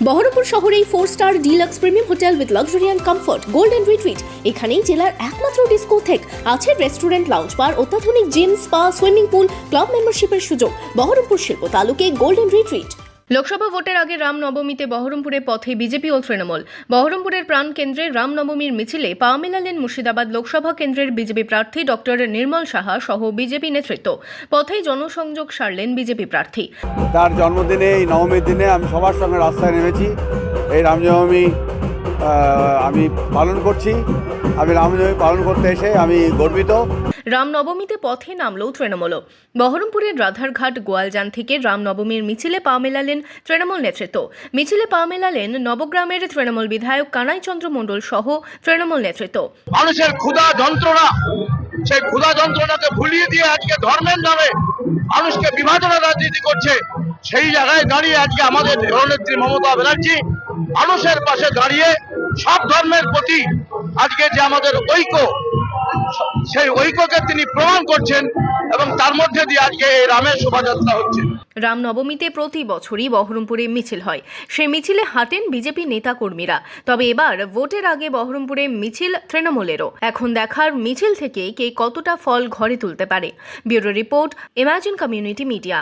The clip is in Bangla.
বহরমপুর শহরেই 4 star deluxe premium hotel with luxury and comfort golden retreat. এখানেই জেলার একমাত্র ডিস্কোথেক, আছে রেস্টুরেন্ট, লাউঞ্জ বার, অত্যাধুনিক gym, spa, swimming pool, club মেম্বারশিপের সুযোগ। বহরমপুর শিল্প তালুকে গোল্ডেন রিট্রিট। লোকসভা ভোটের আগে রামনবমীতে বহরমপুরে পথে বিজেপি ও তৃণমূল। বহরমপুরের প্রাণকেন্দ্রে রামনবমীর মিছিলে পা মেলালেন মুর্শিদাবাদ লোকসভা কেন্দ্রের বিজেপি প্রার্থী ডক্টর নির্মল সাহা সহ বিজেপি নেতৃত্ব। পথেই জনসংযোগ সারলেন বিজেপি প্রার্থী। তার জন্মদিনে, এই নবমীর দিনে আমি সবার সঙ্গে রাস্তায় নেমেছি। এই রামনবমী আমি পালন করছি। আমি রামনবমী পালন করতে এসে আমি গর্বিত। রামনবমীতে পথে নামল তৃণমূলও। বহরমপুরের রাধারঘাট গোয়ালজান থেকে রামনবমীর মিছিলে পা মেলালেন তৃণমূল নেতৃত্ব। মিছিলে পা মেলালেন নবগ্রামের তৃণমূল বিধায়ক কানাই চন্দ্র মণ্ডল সহ তৃণমূল নেতৃত্ব। মানুষের ক্ষুধা যন্ত্রণা, সেই ক্ষুধা যন্ত্রণাকে ভুলিয়ে দিয়ে আজকে ধর্মের নামে মানুষকে বিভাজনের রাজনীতি করছে। সেই জায়গায় দাঁড়িয়ে আজকে আমাদের দলনেত্রী মমতা ব্যানার্জি মানুষের পাশে দাঁড়িয়ে সব ধর্মের প্রতি আজকে যে আমাদের ঐক্য, সেই ঐক্যকে তিনি প্রমাণ করছেন এবং তার মধ্যে দিয়ে আজকে এই রামের শোভাযাত্রা হচ্ছে। রামনবমীতে প্রতি বছরই বহরমপুরে মিছিল হয়। সেই মিছিলে হাঁটেন বিজেপি নেতা কর্মীরা। তবে এবার ভোটের আগে বহরমপুরে মিছিল তৃণমূলেরও। এখন দেখার মিছিল থেকে কে কতটা ফল ঘরে তুলতে পারে। Bureau report, imagine community media.